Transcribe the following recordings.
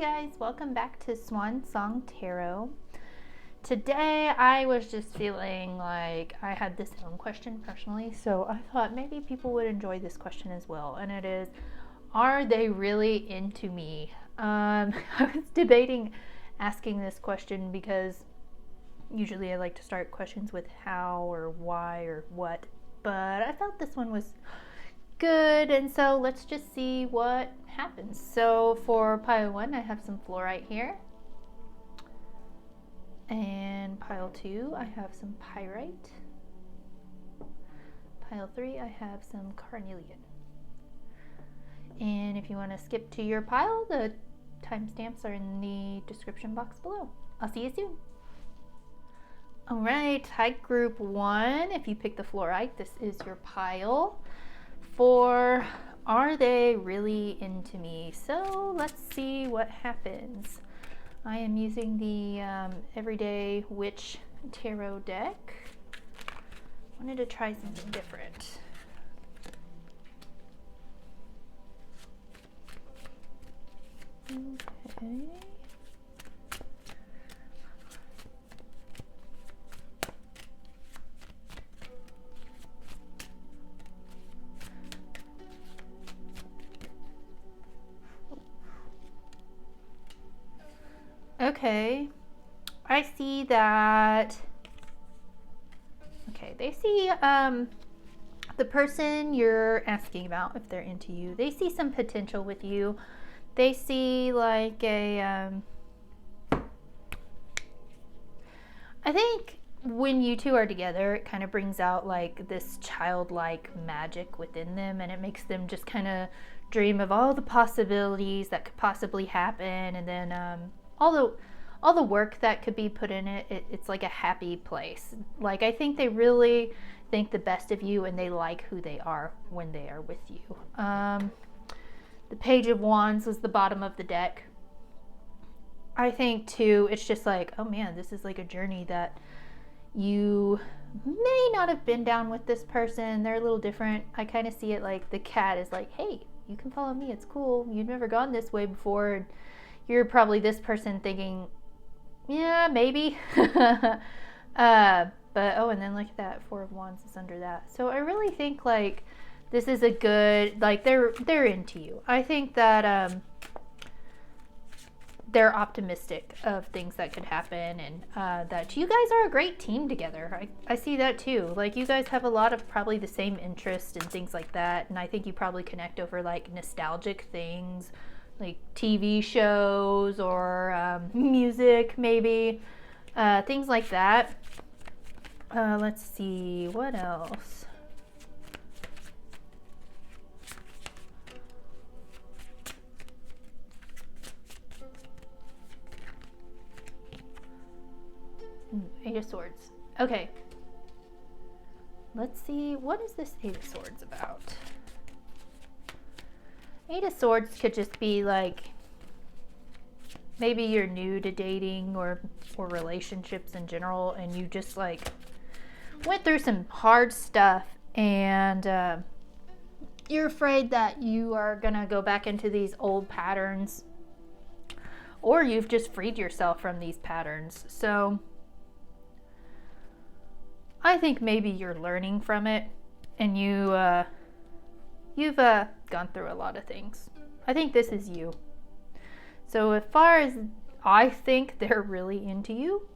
guys, welcome back to Swan Song Tarot. Today I was just feeling like I had this own question personally, so I thought maybe people would enjoy this question as well, and it is, are they really into me? I was debating asking this question because usually I like to start questions with how or why or what, but I felt this one was good, and so let's just see what happens. So for pile 1 I have some fluorite here, and pile 2 I have some pyrite, pile 3 I have some carnelian. And if you want to skip to your pile, the timestamps are in the description box below. I'll see you soon. Alright, hi group 1. If you pick the fluorite, this is your pile for are they really into me? So let's see what happens. I am using the Everyday Witch Tarot deck. Wanted to try something different. Okay. Okay, I see that. Okay, they see the person you're asking about, if they're into you, they see some potential with you. They see like a I think when you two are together, it kind of brings out like this childlike magic within them, and it makes them just kind of dream of all the possibilities that could possibly happen, and then all the work that could be put in it, it's like a happy place. Like, I think they really think the best of you, and they like who they are when they are with you. The Page of Wands was the bottom of the deck. I think too, it's just like, oh man, this is like a journey that you may not have been down with this person. They're a little different. I kind of see it like the cat is like, hey, you can follow me, it's cool. You've never gone this way before. You're probably this person thinking, yeah, maybe. But oh, and then look at that, 4 of Wands is under that. So I really think like this is a good, like they're into you. I think that they're optimistic of things that could happen, and that you guys are a great team together. I see that too. Like, you guys have a lot of probably the same interests and things like that, and I think you probably connect over like nostalgic things, like TV shows or music maybe, things like that. Let's see, what else? Eight of Swords. Okay. Let's see, what is this Eight of Swords about? Eight of Swords could just be like, maybe you're new to dating or relationships in general, and you just like went through some hard stuff, and you're afraid that you are gonna go back into these old patterns, or you've just freed yourself from these patterns. So I think maybe you're learning from it, and you've gone through a lot of things. I think this is you. So as far as I think they're really into you,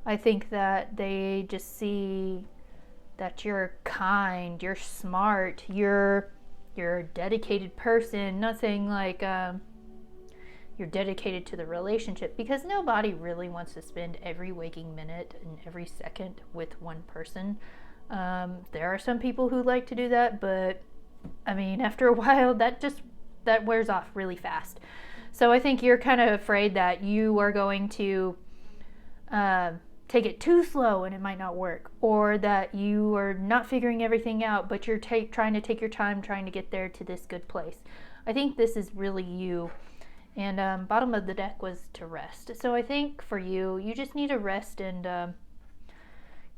I think that they just see that you're kind, you're smart, you're a dedicated person. Not saying like you're dedicated to the relationship, because nobody really wants to spend every waking minute and every second with one person. There are some people who like to do that, but I mean, after a while that wears off really fast. So I think you're kind of afraid that you are going to take it too slow and it might not work, or that you are not figuring everything out, but you're trying to take your time trying to get there to this good place. I think this is really you. And bottom of the deck was to rest. So I think for you, you just need to rest and kind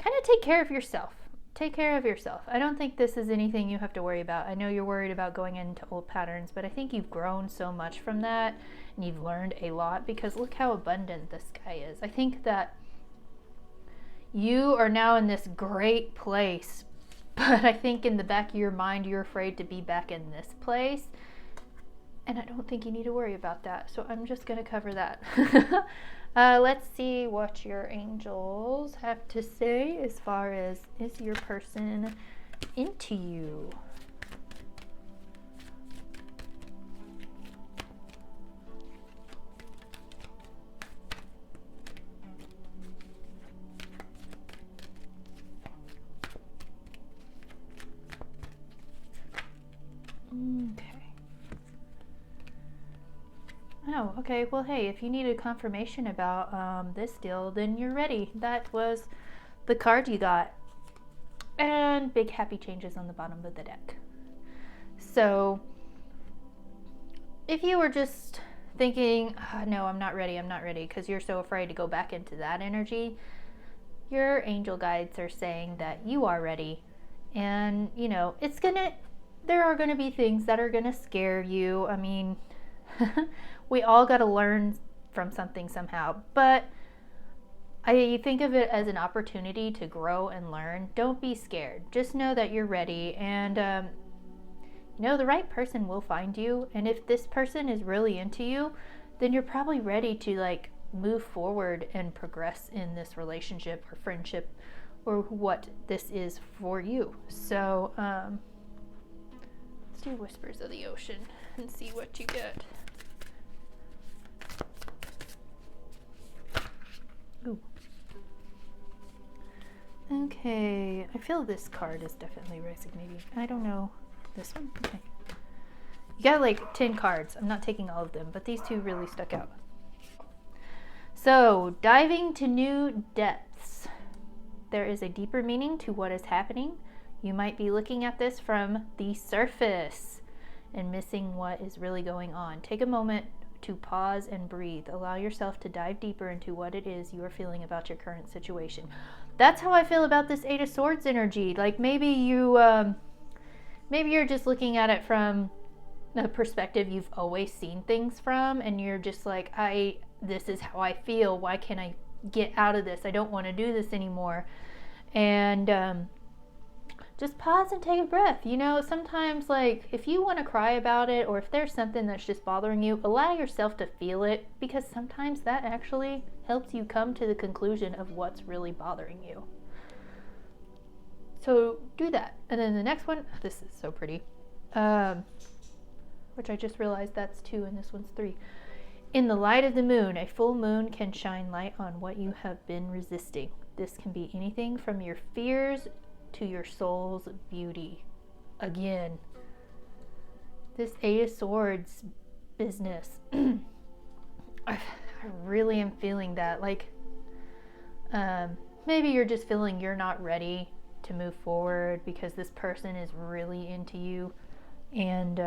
of take care of yourself. take care of yourself. I don't think this is anything you have to worry about. I know you're worried about going into old patterns, but I think you've grown so much from that and you've learned a lot, because look how abundant this guy is. I think that you are now in this great place, but I think in the back of your mind you're afraid to be back in this place, and I don't think you need to worry about that. So I'm just going to cover that. Let's see what your angels have to say as far as, is your person into you? Okay. Oh, okay. Well, hey, if you needed confirmation about this deal, then you're ready. That was the card you got. And big happy changes on the bottom of the deck. So, if you were just thinking, oh, no, I'm not ready, because you're so afraid to go back into that energy, your angel guides are saying that you are ready. And, you know, there are gonna be things that are gonna scare you. I mean, we all got to learn from something somehow, but I think of it as an opportunity to grow and learn. Don't be scared. Just know that you're ready, and the right person will find you. And if this person is really into you, then you're probably ready to move forward and progress in this relationship or friendship or what this is for you. So let's do Whispers of the Ocean and see what you get. Ooh. Okay, I feel this card is definitely resonating. I don't know. This one? Okay. You got 10 cards. I'm not taking all of them, but these two really stuck out. So, diving to new depths. There is a deeper meaning to what is happening. You might be looking at this from the surface and missing what is really going on. Take a moment to pause and breathe. Allow yourself to dive deeper into what it is you are feeling about your current situation. That's how I feel about this Eight of Swords energy. Maybe you're just looking at it from a perspective you've always seen things from, and you're just this is how I feel. Why can't I get out of this? I don't want to do this anymore. And just pause and take a breath. Sometimes if you want to cry about it, or if there's something that's just bothering you, allow yourself to feel it, because sometimes that actually helps you come to the conclusion of what's really bothering you. So do that. And then the next one, this is so pretty, which I just realized that's 2 and this one's 3. In the light of the moon, a full moon can shine light on what you have been resisting. This can be anything from your fears to your soul's beauty. Again, this Eight of Swords business, I really am feeling that. Maybe you're just feeling you're not ready to move forward because this person is really into you, and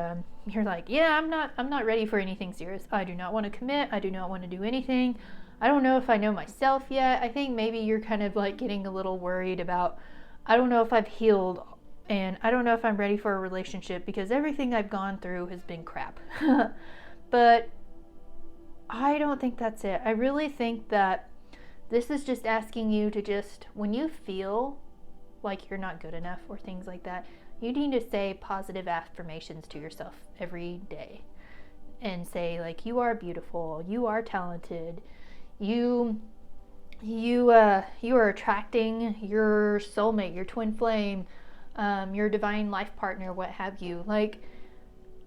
you're yeah, I'm not ready for anything serious. I do not want to commit. I do not want to do anything. I don't know if I know myself yet. I think maybe you're kind of getting a little worried about, I don't know if I've healed, and I don't know if I'm ready for a relationship because everything I've gone through has been crap. But I don't think that's it. I really think that this is just asking you to just, when you feel like you're not good enough or things like that, you need to say positive affirmations to yourself every day and say you are beautiful, you are talented, you are attracting your soulmate, your twin flame, your divine life partner, what have you.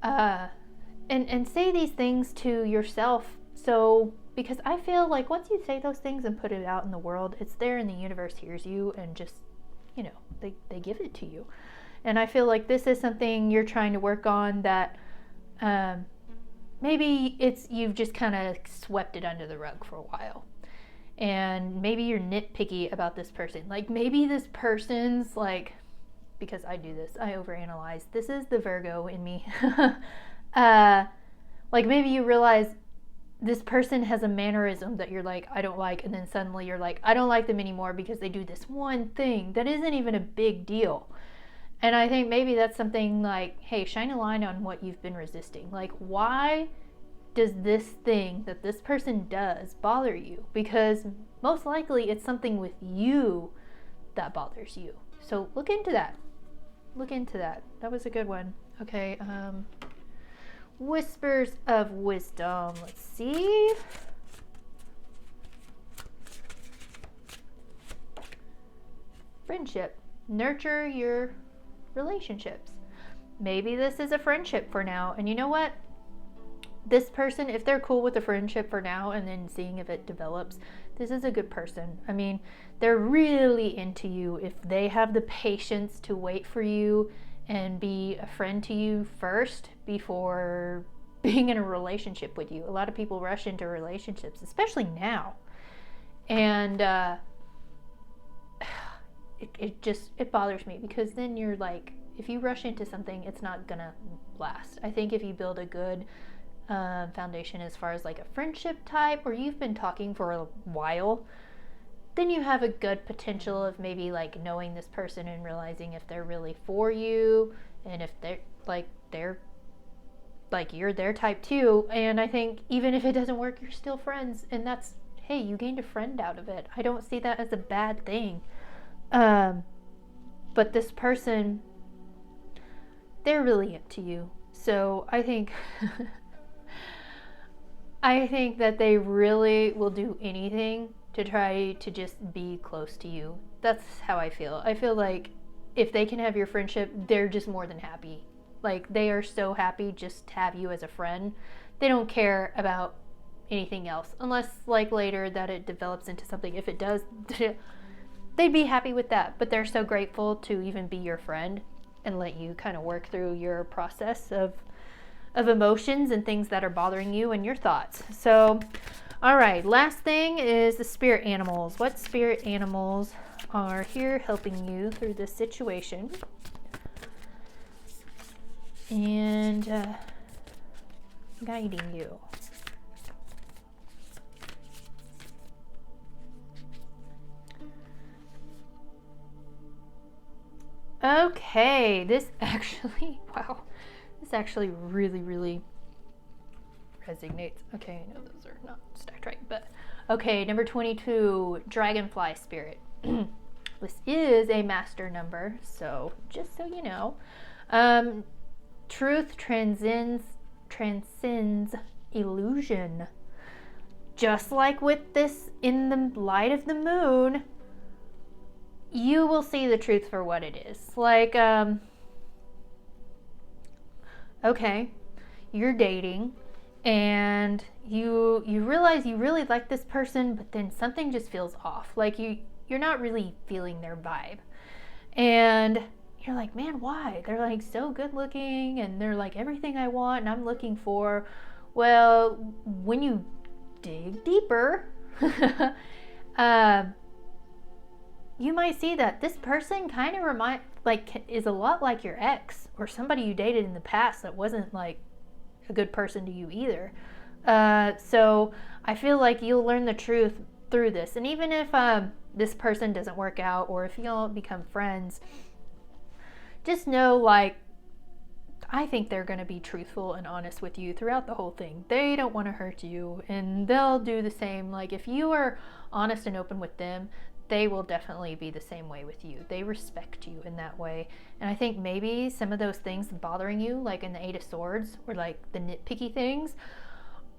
And say these things to yourself. So, because I feel once you say those things and put it out in the world, it's there and the universe hears you and just, they give it to you. And I feel this is something you're trying to work on that maybe you've just kind of swept it under the rug for a while. And maybe you're nitpicky about this person. Maybe this person's because I do this, I overanalyze. This is the Virgo in me. Maybe you realize this person has a mannerism that you're like, I don't like, and then suddenly you're like, I don't like them anymore because they do this one thing that isn't even a big deal. And I think maybe that's something like, hey, shine a light on what you've been resisting. Like, why does this thing that this person does bother you? Because most likely it's something with you that bothers you. So look into that. Look into that. That was a good one. Okay, Whispers of Wisdom. Let's see. Friendship. Nurture your relationships. Maybe this is a friendship for now. And you know what? This person, if they're cool with the friendship for now and then seeing if it develops, this is a good person. I mean, they're really into you if they have the patience to wait for you and be a friend to you first before being in a relationship with you. A lot of people rush into relationships, especially now. And it bothers me because then you're like, if you rush into something, it's not gonna last. I think if you build a good foundation as far as like a friendship type, or you've been talking for a while, then you have a good potential of maybe like knowing this person and realizing if they're really for you and if they're like you're their type too. And I think even if it doesn't work, you're still friends, and that's, hey, you gained a friend out of it. I don't see that as a bad thing. But this person, they're really into you. So I think I think that they really will do anything to try to just be close to you. That's how I feel. I feel like if they can have your friendship, they're just more than happy. Like, they are so happy just to have you as a friend. They don't care about anything else. Unless, like, later that it develops into something. If it does, they'd be happy with that. But they're so grateful to even be your friend and let you kind of work through your process of emotions and things that are bothering you and your thoughts. So, all right, last thing is the spirit animals. What spirit animals are here helping you through this situation and guiding you? Okay, this actually, wow, this actually really resonates. Okay, I know those are not stacked right, but okay, number 22, Dragonfly Spirit. This is a master number, so just so you know, truth transcends illusion. Just like with this in the light of the moon, you will see the truth for what it is. Like, okay, you're dating and you realize you really like this person, but then something just feels off. Like you're not really feeling their vibe. And you're like, man, why? They're like so good looking and they're like everything I want and I'm looking for. Well, when you dig deeper, you might see that this person kind of is a lot like your ex or somebody you dated in the past that wasn't like a good person to you either. So I feel like you'll learn the truth through this. And even if this person doesn't work out or if you don't become friends, just know, like, I think they're going to be truthful and honest with you throughout the whole thing. They don't want to hurt you, and they'll do the same. Like, if you are honest and open with them, they will definitely be the same way with you. They respect you in that way. And I think maybe some of those things bothering you, like in the Eight of Swords, or like the nitpicky things,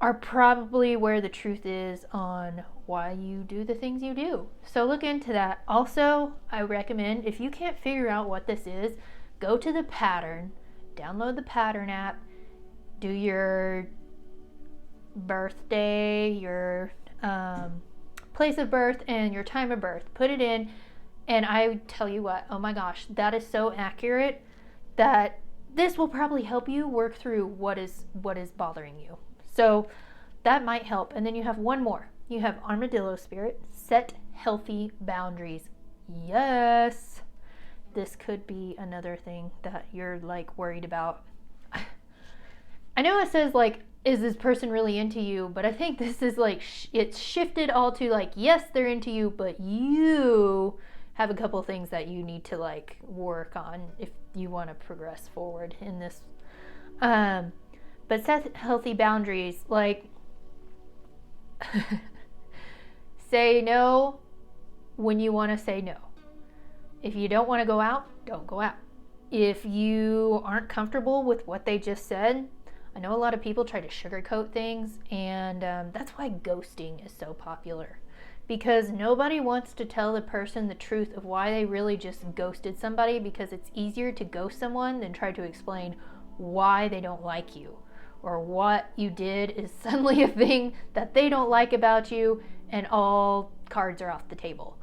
are probably where the truth is on why you do the things you do. So look into that. Also, I recommend, if you can't figure out what this is, go to the pattern, download the pattern app, do your birthday, your place of birth, and your time of birth. Put it in, and I tell you what, oh my gosh, that is so accurate that this will probably help you work through what is bothering you. So that might help. And then you have one more. You have Armadillo Spirit. Set healthy boundaries. Yes. This could be another thing that you're like worried about. I know it says like, is this person really into you? But I think this is like, it's shifted all to like, yes, they're into you, but you have a couple things that you need to like work on if you want to progress forward in this. But set healthy boundaries, like say no when you want to say no. If you don't want to go out, don't go out. If you aren't comfortable with what they just said, I know a lot of people try to sugarcoat things, and that's why ghosting is so popular. Because nobody wants to tell the person the truth of why they really just ghosted somebody, because it's easier to ghost someone than try to explain why they don't like you, or what you did is suddenly a thing that they don't like about you, and all cards are off the table.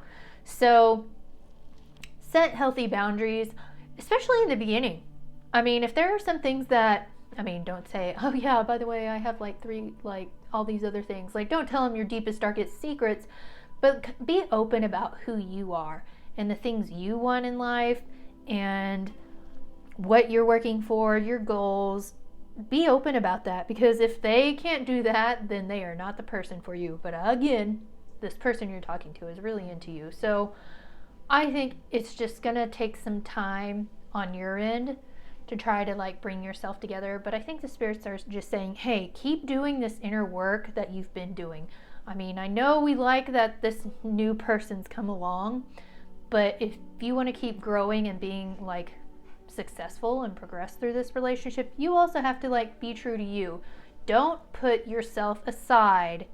So set healthy boundaries, especially in the beginning. I mean, if there are some things that, I mean, don't say, oh yeah, by the way, I have like 3, like all these other things. Like, don't tell them your deepest, darkest secrets, but be open about who you are and the things you want in life and what you're working for, your goals. Be open about that, because if they can't do that, then they are not the person for you. But again, this person you're talking to is really into you. So I think it's just gonna take some time on your end to try to like bring yourself together. But I think the spirits are just saying, hey, keep doing this inner work that you've been doing. I mean, I know we like that this new person's come along, but if you want to keep growing and being like successful and progress through this relationship, you also have to like be true to you. Don't put yourself aside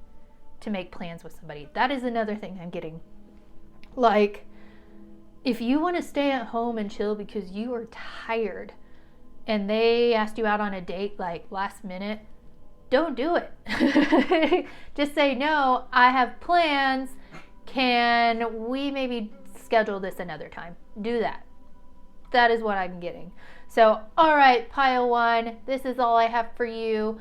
to make plans with somebody. That is another thing I'm getting. Like, if you want to stay at home and chill because you are tired and they asked you out on a date like last minute, don't do it. Just say, no, I have plans. Can we maybe schedule this another time? Do that. That is what I'm getting. So, all right, pile 1, this is all I have for you.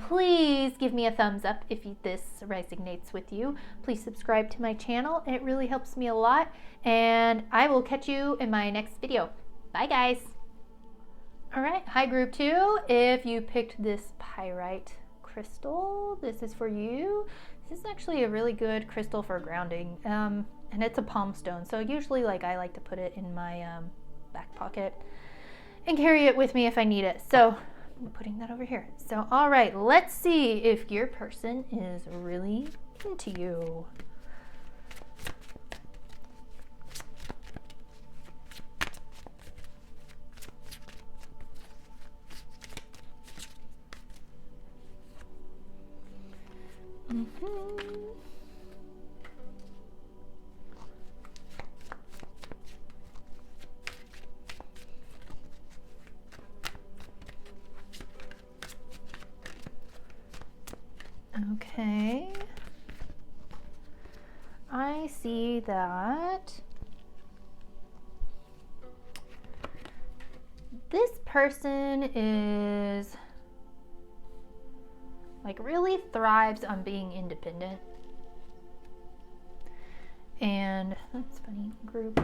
Please give me a thumbs up if this resonates with you. Please subscribe to my channel. It really helps me a lot. And I will catch you in my next video. Bye, guys. All right, hi group 2. If you picked this pyrite crystal, this is for you. This is actually a really good crystal for grounding, and it's a palm stone. So usually, like, I like to put it in my back pocket and carry it with me if I need it. So I'm putting that over here. So all right, let's see if your person is really into you. Okay, I see that this person is like really thrives on being independent. And that's funny, group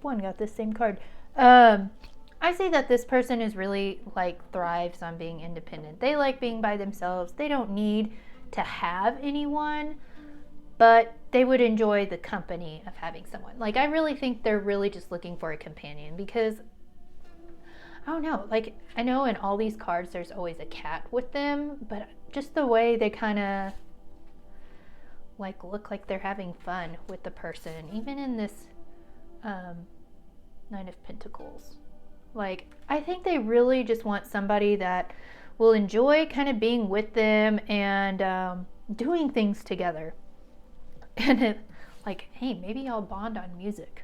1 got this same card. I see that this person is really like thrives on being independent. They like being by themselves. They don't need to have anyone, but they would enjoy the company of having someone. Like, I really think they're really just looking for a companion, because I don't know, like, I know in all these cards there's always a cat with them, but just the way they kind of like look like they're having fun with the person, even in this 9 of Pentacles. Like, I think they really just want somebody that will enjoy kind of being with them and doing things together. And it, like, hey, maybe I'll bond on music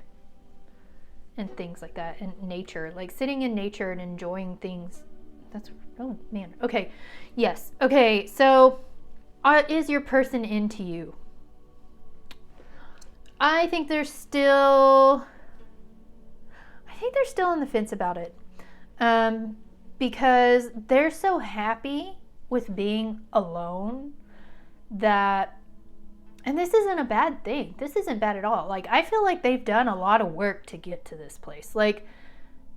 and things like that, and nature, like sitting in nature and enjoying things. That's, oh man. Okay, yes. Okay, so is your person into you? I think they're still on the fence about it, because they're so happy with being alone that, and this isn't a bad thing. This isn't bad at all. Like, I feel like they've done a lot of work to get to this place. Like,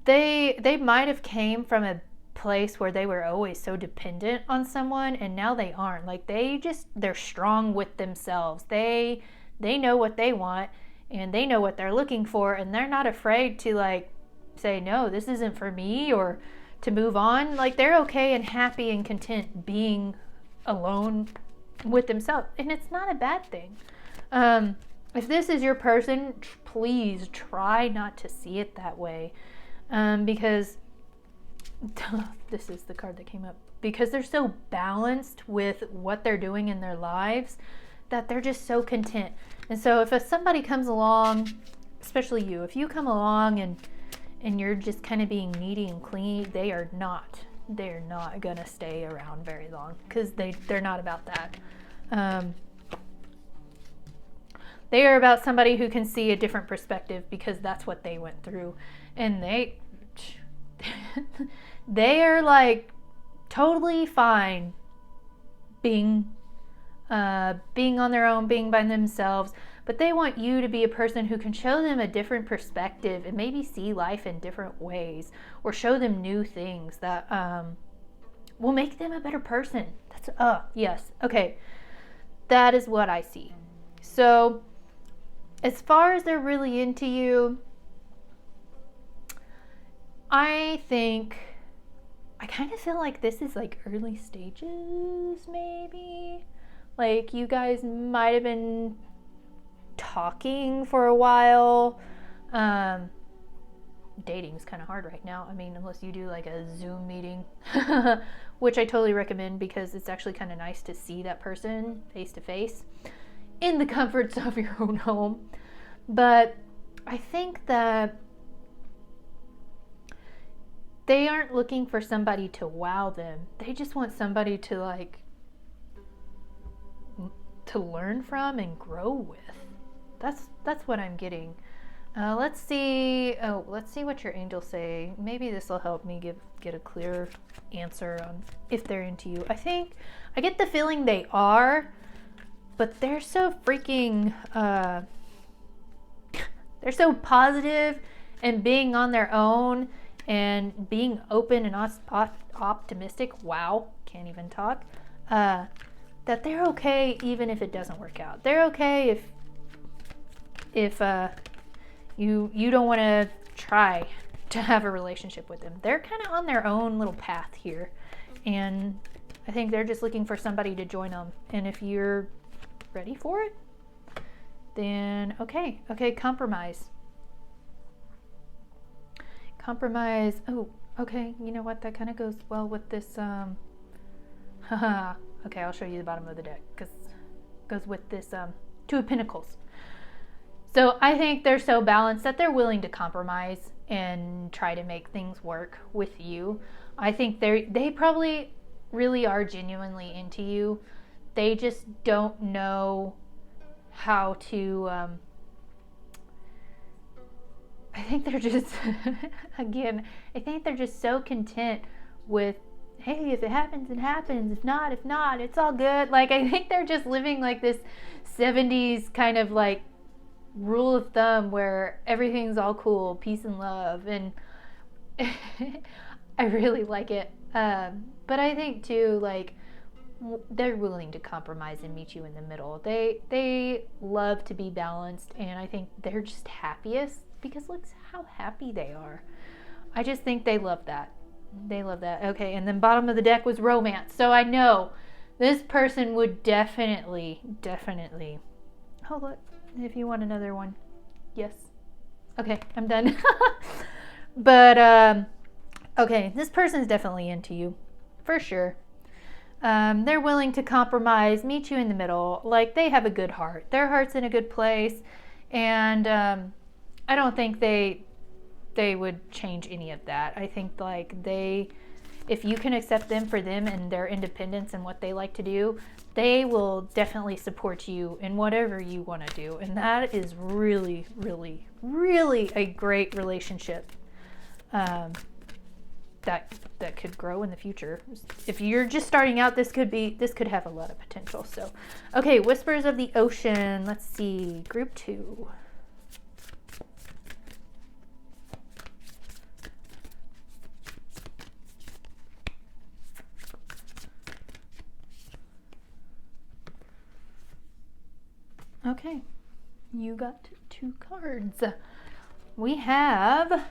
they might have came from a place where they were always so dependent on someone, and now they aren't. Like they're strong with themselves. They know what they want, and they know what they're looking for, and they're not afraid to like say, no, this isn't for me, or to move on. Like they're okay and happy and content being alone with themselves, and it's not a bad thing. If this is your person, please try not to see it that way, because this is the card that came up, because they're so balanced with what they're doing in their lives that they're just so content. And so if somebody comes along, especially you, if you come along and you're just kind of being needy and clingy, they're not gonna stay around very long, because they're not about that. They are about somebody who can see a different perspective, because that's what they went through, and they are like totally fine being on their own, being by themselves, but they want you to be a person who can show them a different perspective and maybe see life in different ways, or show them new things that will make them a better person. That's yes, okay, that is what I see. So as far as they're really into you, I kind of feel like this is like early stages, maybe. Like you guys might have been talking for a while. Dating's kind of hard right now. I mean, unless you do like a Zoom meeting, which I totally recommend, because it's actually kind of nice to see that person face to face in the comforts of your own home. But I think that they aren't looking for somebody to wow them. They just want somebody to like to learn from and grow with. That's what I'm getting. Let's see what your angels say. Maybe this will help me get a clear answer on if they're into you. I get the feeling they are, but they're so freaking they're so positive and being on their own and being open and optimistic. Wow, can't even talk. That they're okay even if it doesn't work out. They're okay if you don't want to try to have a relationship with them. They're kind of on their own little path here, and I think they're just looking for somebody to join them. And if you're ready for it, then okay, compromise. Oh, okay, you know what, that kind of goes well with this okay, I'll show you the bottom of the deck, because it goes with this Two of Pentacles. So I think they're so balanced that they're willing to compromise and try to make things work with you. I think they probably really are genuinely into you. They just don't know how to I think they're just again, I think they're just so content with, hey, if it happens, it happens. If not, it's all good. Like, I think they're just living like this 70s kind of like rule of thumb where everything's all cool, peace and love, and I really like it. But I think too, like, they're willing to compromise and meet you in the middle. They love to be balanced, and I think they're just happiest because look how happy they are. I just think they love that. They love that. Okay, and then bottom of the deck was romance. So I know this person would definitely. Oh, look, if you want another one. Yes. Okay, I'm done. But, okay, this person's definitely into you. For sure. They're willing to compromise, meet you in the middle. Like, they have a good heart. Their heart's in a good place. And I don't think they would change any of that. I think, like, if you can accept them for them and their independence and what they like to do, they will definitely support you in whatever you want to do. And that is really, really, really a great relationship that could grow in the future. If you're just starting out, this could have a lot of potential. So, okay, Whispers of the Ocean. Let's see, group 2. Okay, you got 2 cards. We have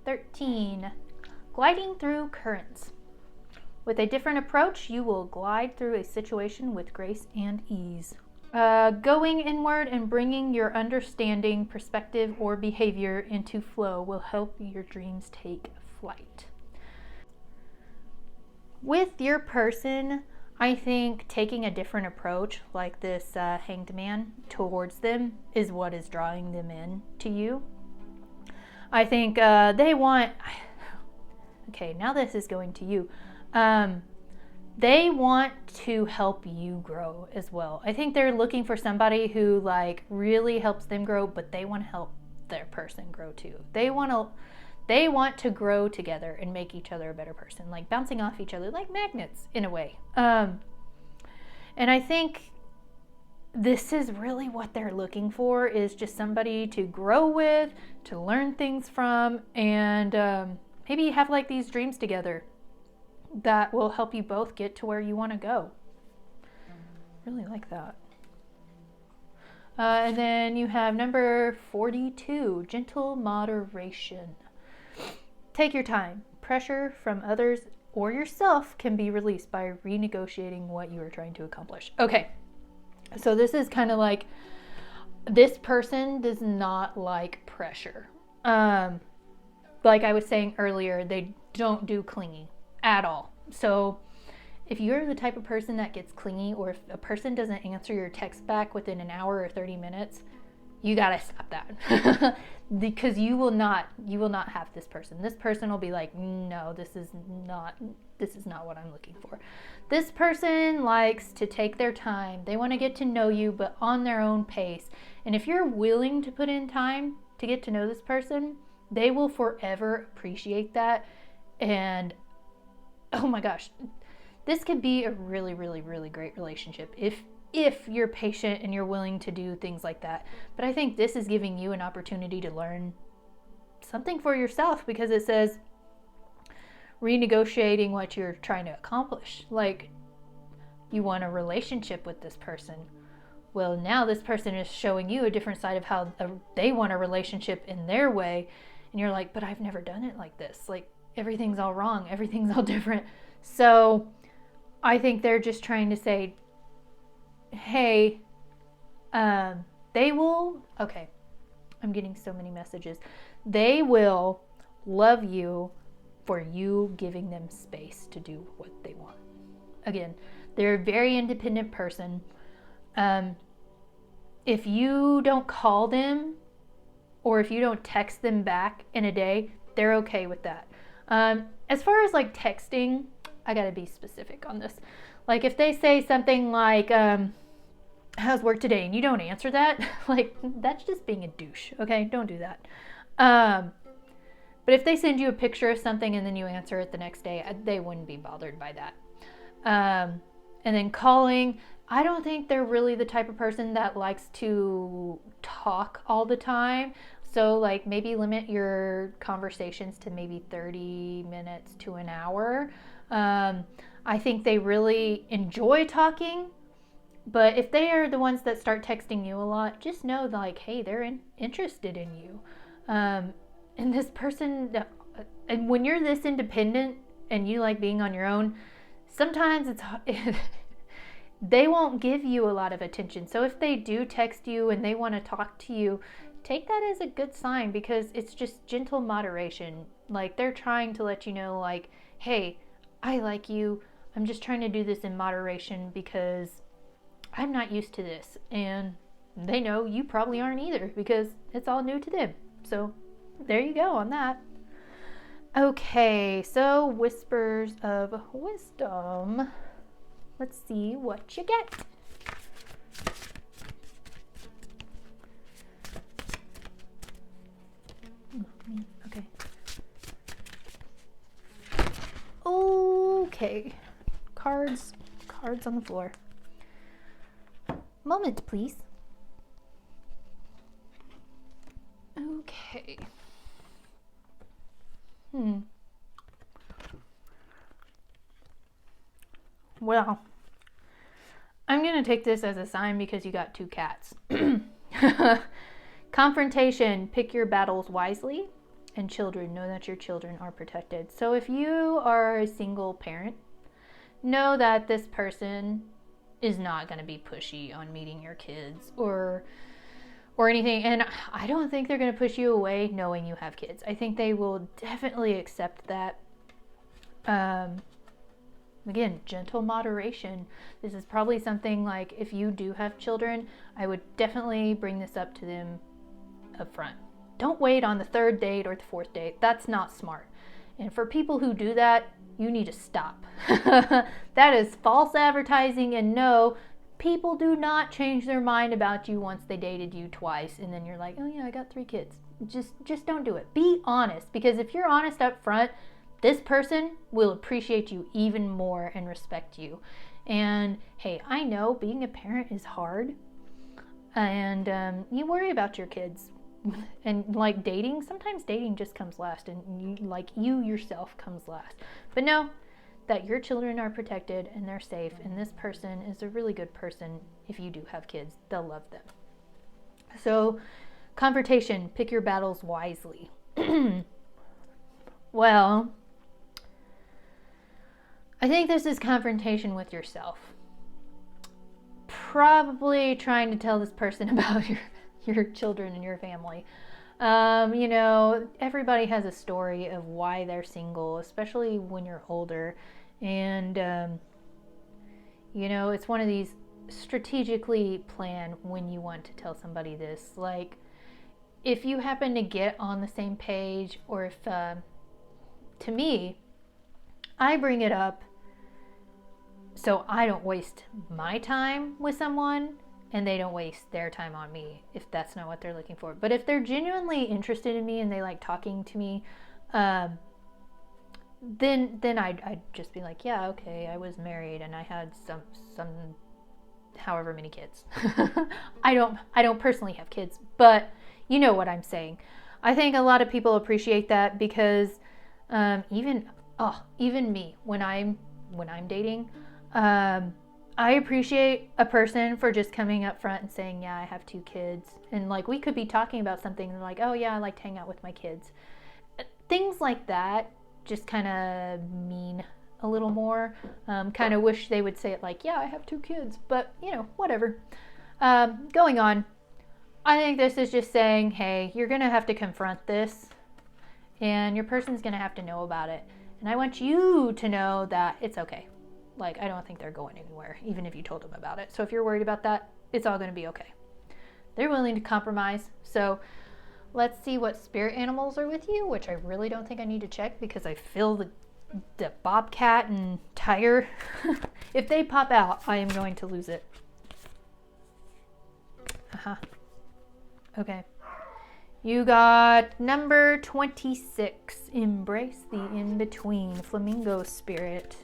13. Gliding through currents. With a different approach, you will glide through a situation with grace and ease. Going inward and bringing your understanding, perspective, or behavior into flow will help your dreams take flight. With your person, I think taking a different approach, like this hanged man, towards them is what is drawing them in to you. I think they want... Okay, now this is going to you. They want to help you grow as well. I think they're looking for somebody who like really helps them grow, but they want to help their person grow too. They want to grow together and make each other a better person, like bouncing off each other like magnets in a way. And I think this is really what they're looking for, is just somebody to grow with, to learn things from, and maybe have like these dreams together that will help you both get to where you want to go. Really like that. And then you have number 42, gentle moderation. Take your time. Pressure from others or yourself can be released by renegotiating what you are trying to accomplish. Okay, so this is kind of like, this person does not like pressure. Like I was saying earlier, they don't do clingy at all. So if you're the type of person that gets clingy, or if a person doesn't answer your text back within an hour or 30 minutes, you gotta stop that. Because you will not have this person. This person will be like, no, this is not what I'm looking for. This person likes to take their time. They want to get to know you, but on their own pace. And if you're willing to put in time to get to know this person, they will forever appreciate that. And oh my gosh, this could be a really, really, really great relationship if you're patient and you're willing to do things like that. But I think this is giving you an opportunity to learn something for yourself, because it says renegotiating what you're trying to accomplish. Like, you want a relationship with this person. Well, now this person is showing you a different side of how they want a relationship in their way. And you're like, but I've never done it like this. Like, everything's all wrong. Everything's all different. So I think they're just trying to say, hey, they will, okay, I'm getting so many messages. They will love you for you giving them space to do what they want. Again, they're a very independent person. If you don't call them, or if you don't text them back in a day, they're okay with that. As far as like texting, I gotta be specific on this. Like if they say something like, how's work today? And you don't answer that, like that's just being a douche. Okay, don't do that. But if they send you a picture of something and then you answer it the next day, they wouldn't be bothered by that. And then calling, I don't think they're really the type of person that likes to talk all the time. So like maybe limit your conversations to maybe 30 minutes to an hour. I think they really enjoy talking, but if they are the ones that start texting you a lot, just know like, hey, they're interested in you. And this person, and when you're this independent and you like being on your own, sometimes they won't give you a lot of attention. So if they do text you and they want to talk to you, take that as a good sign, because it's just gentle moderation. Like they're trying to let you know like, hey, I like you. I'm just trying to do this in moderation because I'm not used to this. And they know you probably aren't either, because it's all new to them. So there you go on that. Okay, so Whispers of Wisdom. Let's see what you get. Okay. Okay. Cards on the floor. Moment, please. Okay. Well, I'm going to take this as a sign because you got 2 cats. Confrontation, pick your battles wisely. And children, know that your children are protected. So if you are a single parent, know that this person is not going to be pushy on meeting your kids or anything. And I don't think they're going to push you away knowing you have kids. I think they will definitely accept that. Again, gentle moderation. This is probably something like, if you do have children, I would definitely bring this up to them up front. Don't wait on the 3rd date or the 4th date. That's not smart. And for people who do that, you need to stop. That is false advertising. And no, people do not change their mind about you once they dated you twice and then you're like, oh yeah, I got 3 kids. Just don't do it. Be honest, because if you're honest up front, this person will appreciate you even more and respect you. And hey, I know being a parent is hard, and you worry about your kids. And like dating, sometimes dating just comes last, and you yourself comes last. But know that your children are protected and they're safe, and this person is a really good person. If you do have kids, they'll love them. So, confrontation, pick your battles wisely. Well, I think this is confrontation with yourself. Probably trying to tell this person about your children and your family. You know, everybody has a story of why they're single, especially when you're older. And, you know, it's one of these strategically plan when you want to tell somebody this. Like, if you happen to get on the same page, or if, to me, I bring it up so I don't waste my time with someone and they don't waste their time on me if that's not what they're looking for. But if they're genuinely interested in me and they like talking to me, then I'd just be like, yeah, okay, I was married and I had some however many kids. I don't personally have kids, but you know what I'm saying. I think a lot of people appreciate that because even me, when I'm dating, I appreciate a person for just coming up front and saying, yeah, I have 2 kids. And like, we could be talking about something and like, oh yeah, I like to hang out with my kids. Things like that just kind of mean a little more. Kind of wish they would say it like, yeah, I have 2 kids, but you know, whatever. Going on. I think this is just saying, hey, you're going to have to confront this and your person's going to have to know about it. And I want you to know that it's okay. Like, I don't think they're going anywhere, even if you told them about it. So if you're worried about that, it's all going to be okay. They're willing to compromise. So let's see what spirit animals are with you, which I really don't think I need to check because I feel the bobcat and tiger. If they pop out, I am going to lose it. Okay. You got number 26. Embrace the in-between. Flamingo spirit.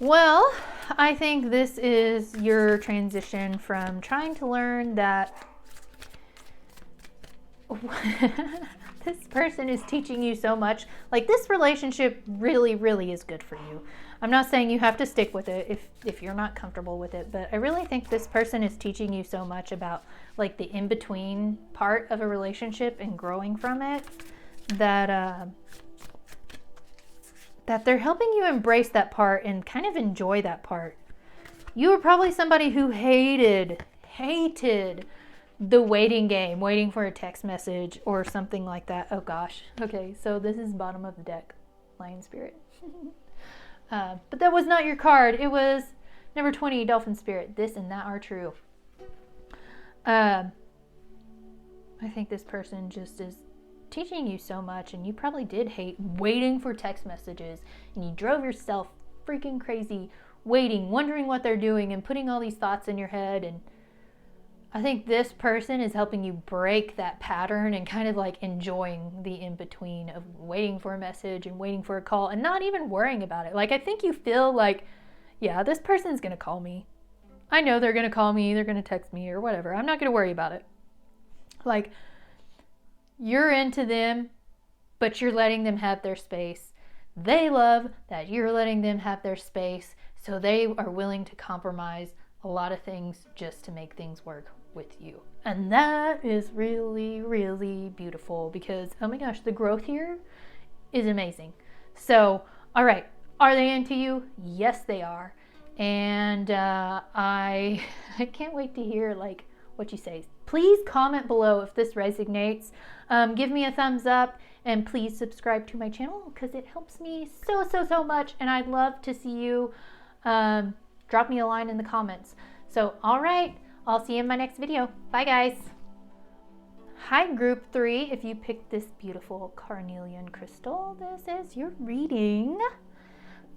Well, I think this is your transition from trying to learn that this person is teaching you so much. Like, this relationship really, really is good for you. I'm not saying you have to stick with it if you're not comfortable with it, but I really think this person is teaching you so much about like the in-between part of a relationship and growing from it that they're helping you embrace that part and kind of enjoy that part. You were probably somebody who hated the waiting game, waiting for a text message or something like that. Oh gosh. Okay, so this is bottom of the deck, Lion Spirit. But that was not your card. It was number 20, Dolphin Spirit. This and that are true. I think this person just is teaching you so much, and you probably did hate waiting for text messages, and you drove yourself freaking crazy waiting, wondering what they're doing, and putting all these thoughts in your head. And I think this person is helping you break that pattern and kind of like enjoying the in-between of waiting for a message and waiting for a call and not even worrying about it. Like, I think you feel like, yeah, this person's going to call me. I know they're going to call me, they're going to text me or whatever. I'm not going to worry about it. Like, you're into them, but you're letting them have their space. They love that you're letting them have their space. So they are willing to compromise a lot of things just to make things work with you. And that is really, really beautiful because, oh my gosh, the growth here is amazing. So, all right, are they into you? Yes, they are. And I can't wait to hear like what you say. Please comment below if this resonates. Give me a thumbs up and please subscribe to my channel because it helps me so much. And I'd love to see you drop me a line in the comments. So, all right, I'll see you in my next video. Bye, guys. Hi, Group 3. If you picked this beautiful carnelian crystal, this is your reading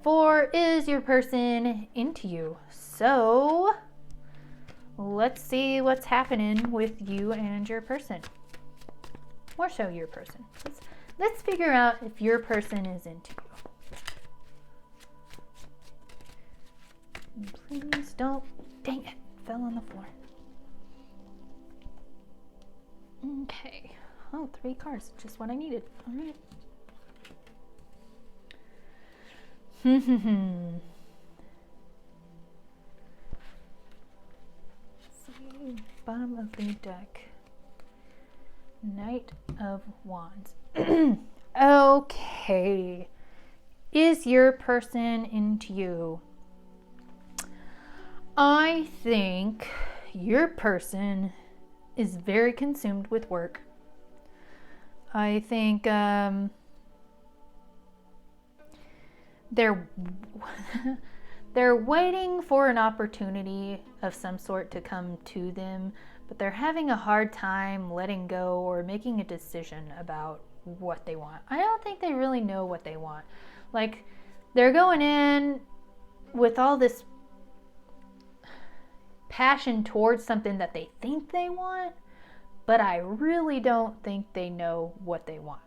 for is your person into you. So, let's see what's happening with you and your person. More so your person. Let's figure out if your person is into you. Please don't. Dang it. Fell on the floor. Okay. Oh, 3 cards. Just what I needed. All right. See, bottom of the deck. Knight of Wands. Okay. Is your person into you? I think your person is very consumed with work. I think they're waiting for an opportunity of some sort to come to them, but they're having a hard time letting go or making a decision about what they want. I don't think they really know what they want. Like, they're going in with all this passion towards something that they think they want, but I really don't think they know what they want.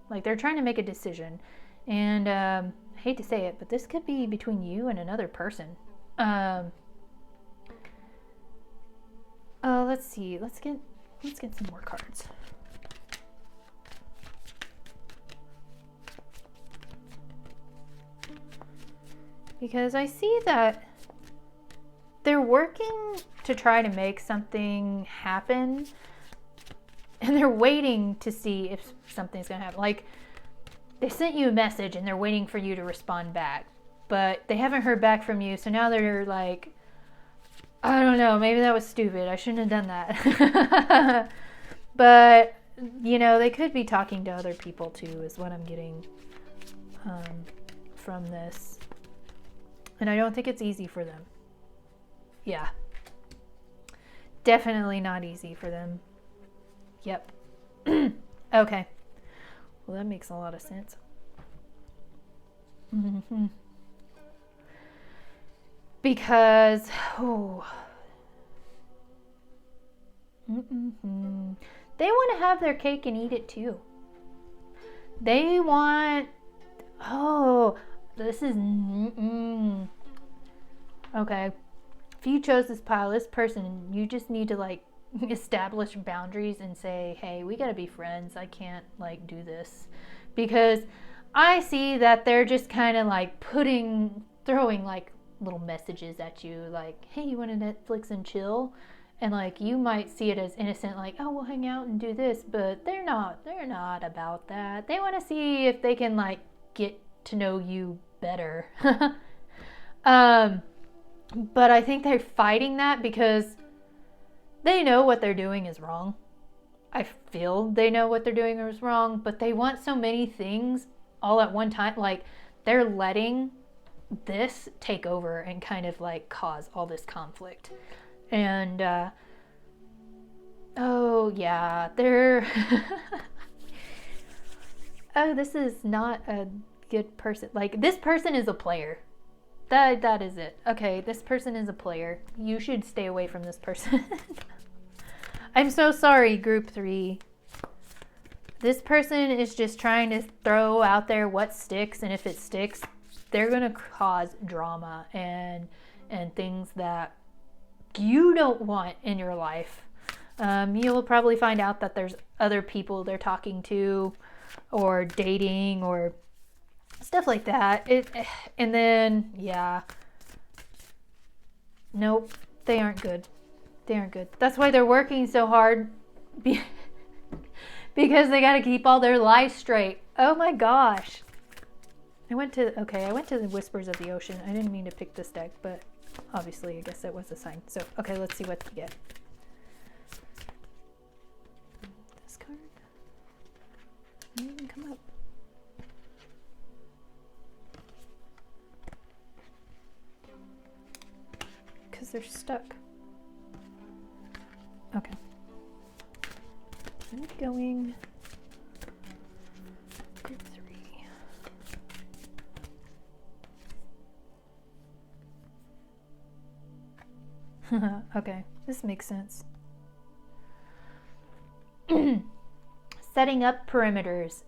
Like, they're trying to make a decision, and I hate to say it, but this could be between you and another person. Let's see. Let's get some more cards. Because I see that they're working to try to make something happen, and they're waiting to see if something's gonna happen. Like, they sent you a message and they're waiting for you to respond back, but they haven't heard back from you, so now they're like, I don't know, maybe that was stupid, I shouldn't have done that. But, you know, they could be talking to other people too, is what I'm getting from this. And I don't think it's easy for them. Yeah. Definitely not easy for them. Yep. Okay. Well, that makes a lot of sense. Mm-hmm. Because, they want to have their cake and eat it too. They want, this is, okay. If you chose this pile, this person, you just need to like establish boundaries and say, hey, we gotta be friends. I can't like do this, because I see that they're just kind of like throwing like little messages at you, like, hey, you want to Netflix and chill? And like, you might see it as innocent, like, oh, we'll hang out and do this, but they're not about that. They want to see if they can like get to know you better. But I think they're fighting that because they know what they're doing is wrong. I feel they know what they're doing is wrong, but they want so many things all at one time. Like, they're letting this take over and kind of like cause all this conflict. And, oh yeah, they're, oh, this is not a good person. Like, this person is a player. That is it. Okay, this person is a player. You should stay away from this person. I'm so sorry, Group 3. This person is just trying to throw out there what sticks, and if it sticks, they're going to cause drama and things that you don't want in your life. You'll probably find out that there's other people they're talking to or dating or stuff like that. And then, yeah, Nope, they aren't good. They aren't good. That's why they're working so hard. Because they got to keep all their lives straight. Oh my gosh. I went to the Whispers of the Ocean. I didn't mean to pick this deck, but obviously I guess that was a sign. So, okay, let's see what we get. This card. Didn't even come up. Because they're stuck. Okay. I'm going group 3. Okay, this makes sense. Setting up perimeters.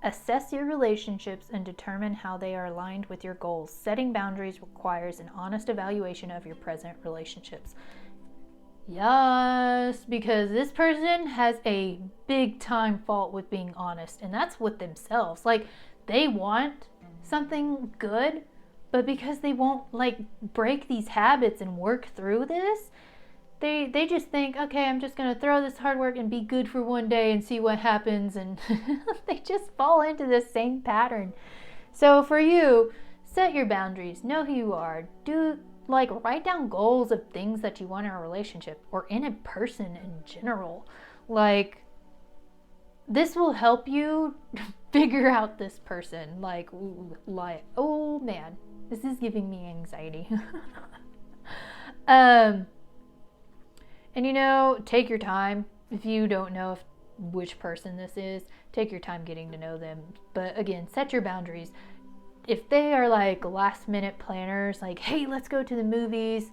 Assess your relationships and determine how they are aligned with your goals. Setting boundaries requires an honest evaluation of your present relationships. Yes, because this person has a big time fault with being honest, and that's with themselves. Like, they want something good, but because they won't like break these habits and work through this, they just think, okay, I'm just gonna throw this hard work and be good for one day and see what happens, and they just fall into the same pattern. So for you, set your boundaries, know who you are, write down goals of things that you want in a relationship or in a person in general. Like, this will help you figure out this person. Oh man, this is giving me anxiety. And take your time. If you don't know which person this is, take your time getting to know them. But again, set your boundaries. If they are like last minute planners, like, hey, let's go to the movies,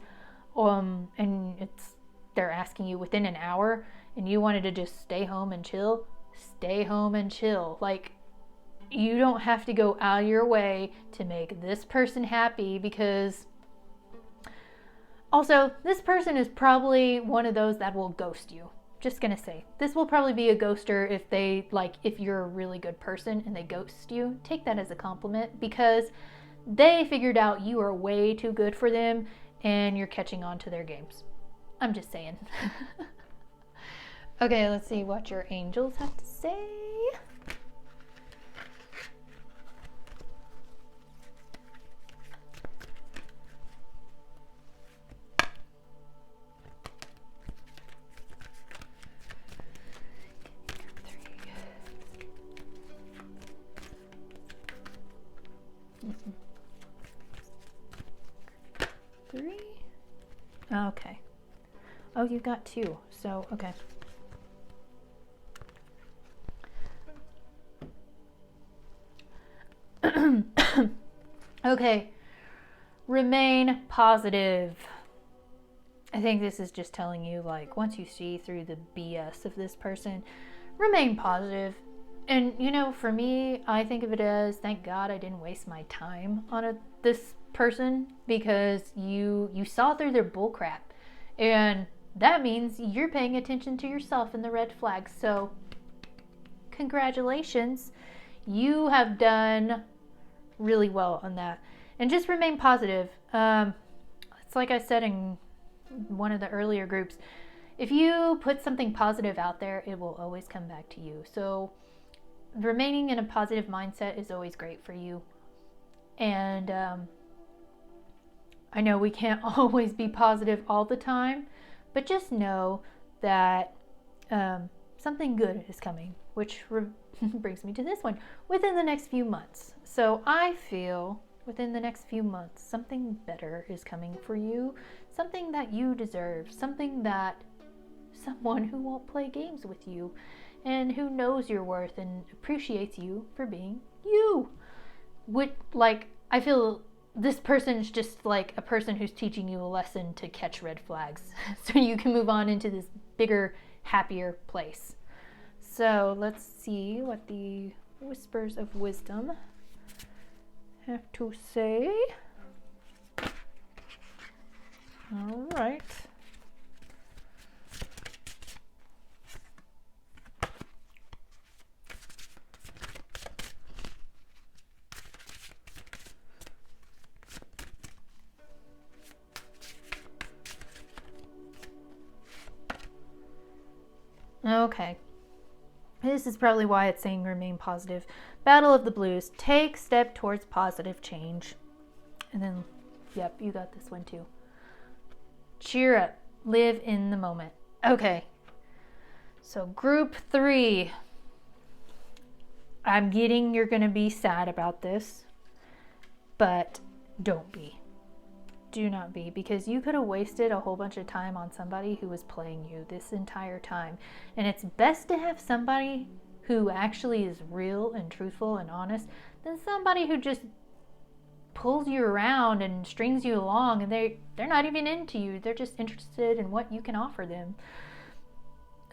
and they're asking you within an hour and you wanted to just stay home and chill, stay home and chill. Like, you don't have to go out of your way to make this person happy, because also, this person is probably one of those that will ghost you. Just gonna say, this will probably be a ghoster if you're a really good person and they ghost you. Take that as a compliment, because they figured out you are way too good for them and you're catching on to their games. I'm just saying. Okay, let's see what your angels have to say. Three. Okay. Oh, you got 2. So, okay. Okay. Remain positive. I think this is just telling you, like, once you see through the BS of this person, remain positive. And, for me, I think of it as, thank God I didn't waste my time on this person, because you saw through their bullcrap. And that means you're paying attention to yourself and the red flags. So, congratulations. You have done really well on that. And just remain positive. It's like I said in one of the earlier groups. If you put something positive out there, it will always come back to you. So, remaining in a positive mindset is always great for you. And I know we can't always be positive all the time, but just know that something good is coming, which brings me to this one, within the next few months. So I feel within the next few months, something better is coming for you, something that you deserve, someone who won't play games with you and who knows your worth and appreciates you for being you. I feel this person's just like a person who's teaching you a lesson to catch red flags so you can move on into this bigger, happier place. So let's see what the Whispers of Wisdom have to say. All right. Okay. This is probably why it's saying remain positive. Battle of the Blues. Take step towards positive change. And then, yep, you got this one too. Cheer up. Live in the moment. Okay. So group 3. I'm getting you're going to be sad about this. But don't be. Do not be, because you could have wasted a whole bunch of time on somebody who was playing you this entire time. And it's best to have somebody who actually is real and truthful and honest than somebody who just pulls you around and strings you along, and they're not even into you. They're just interested in what you can offer them.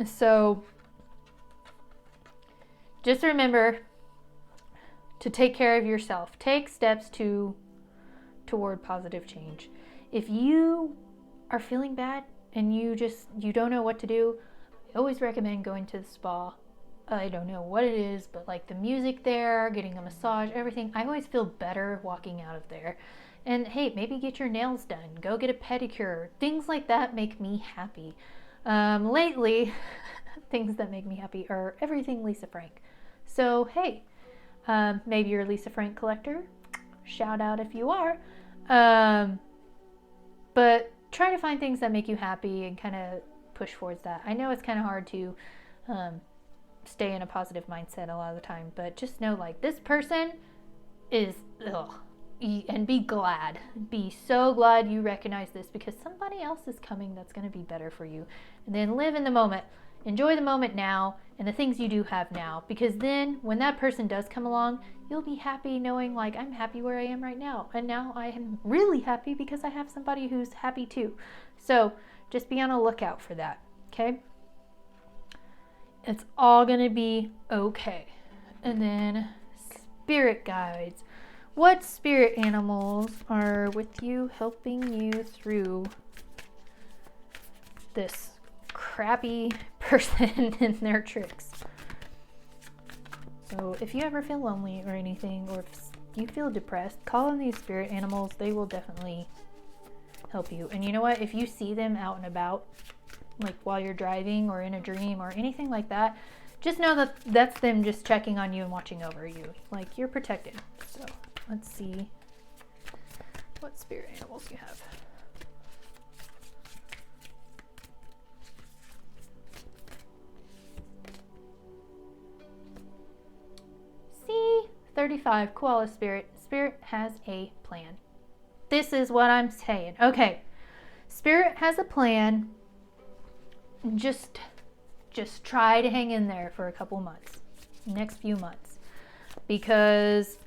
So just remember to take care of yourself. Take steps toward positive change. If you are feeling bad and you don't know what to do, I always recommend going to the spa. I don't know what it is, but like the music there, getting a massage, everything, I always feel better walking out of there. And hey, maybe get your nails done, go get a pedicure. Things like that make me happy. Lately, things that make me happy are everything Lisa Frank. So hey, maybe you're a Lisa Frank collector. Shout out if you are. But try to find things that make you happy and kind of push towards that. I know it's kind of hard to stay in a positive mindset a lot of the time, but just know like this person is, and be glad. Be so glad you recognize this, because somebody else is coming that's going to be better for you. And then live in the moment. Enjoy the moment now and the things you do have now, because then when that person does come along, you'll be happy knowing like I'm happy where I am right now, and now I am really happy because I have somebody who's happy too. So just be on a lookout for that. Okay, it's all gonna be okay. And then spirit guides. What spirit animals are with you, helping you through this crappy person and their tricks? So if you ever feel lonely or anything, or if you feel depressed, call on these spirit animals. They will definitely help you. And you know what? If you see them out and about, like while you're driving or in a dream or anything like that, just know that that's them just checking on you and watching over you. Like, you're protected. So let's see what spirit animals you have. C35, koala spirit. Spirit has a plan. This is what I'm saying. Okay, spirit has a plan. Just try to hang in there for a couple months, next few months, because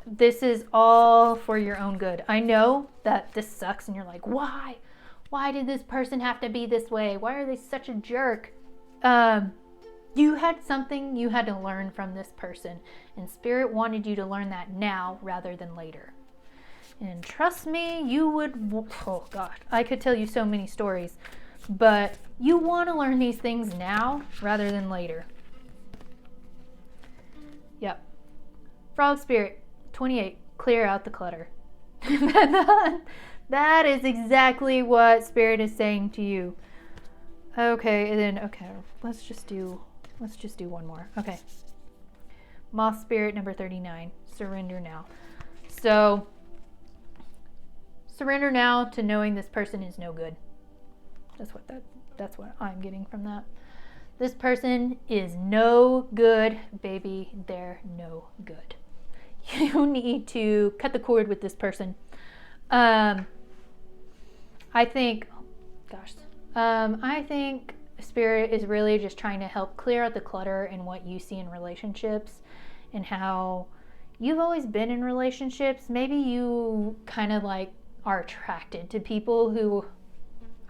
this is all for your own good. I know that this sucks and you're like, why did this person have to be this way? Why are they such a jerk? You had something you had to learn from this person, and spirit wanted you to learn that now rather than later. And trust me, you would, oh God, I could tell you so many stories, but you want to learn these things now rather than later. Yep. Frog spirit, 28, clear out the clutter. That is exactly what spirit is saying to you. Okay, and then, okay, let's just do one more. Okay. Moth spirit number 39, surrender now. So, surrender now to knowing this person is no good. That's what I'm getting from that. This person is no good, baby. They're no good. You need to cut the cord with this person. I think spirit is really just trying to help clear out the clutter in what you see in relationships, and how you've always been in relationships. Maybe you kind of like are attracted to people who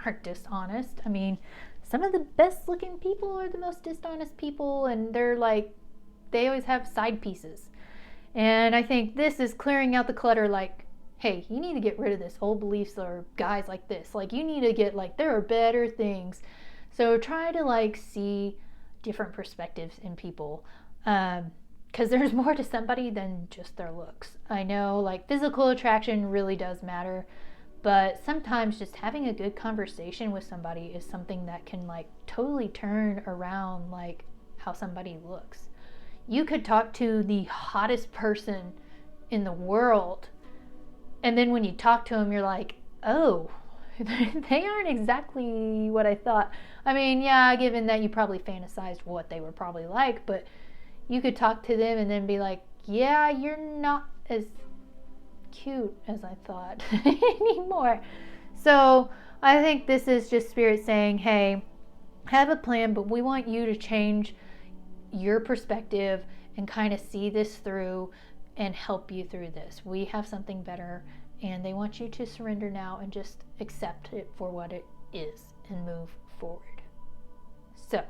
are dishonest. I mean, some of the best looking people are the most dishonest people, and they're like, they always have side pieces. And I think this is clearing out the clutter, like, hey, you need to get rid of this old beliefs or guys like this. Like, you need to get, like, there are better things. So try to like see different perspectives in people, because there's more to somebody than just their looks. I know like physical attraction really does matter, But sometimes just having a good conversation with somebody is something that can like totally turn around like how somebody looks. You could talk to the hottest person in the world, and then when you talk to them, you're like, oh, they aren't exactly what I thought. I mean, yeah, given that you probably fantasized what they were probably like, but you could talk to them and then be like, yeah, you're not as cute as I thought anymore. So I think this is just Spirit saying, hey, have a plan, but we want you to change your perspective and kind of see this through and help you through this. We have something better, and they want you to surrender now and just accept it for what it is and move forward. So,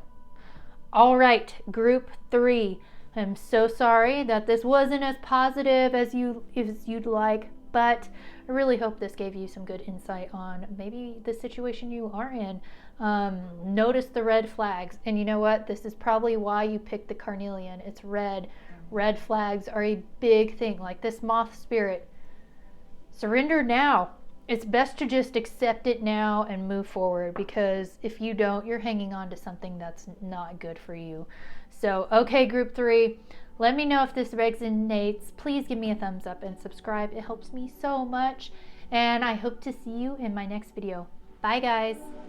all right, group 3. I'm so sorry that this wasn't as positive as you'd like, but I really hope this gave you some good insight on maybe the situation you are in. Notice the red flags, and you know what? This is probably why you picked the Carnelian. It's red. Red flags are a big thing, like this moth spirit. Surrender now. It's best to just accept it now and move forward, because if you don't, you're hanging on to something that's not good for you. So, okay, group 3, let me know if this resonates. Please give me a thumbs up and subscribe. It helps me so much, and I hope to see you in my next video. Bye, guys.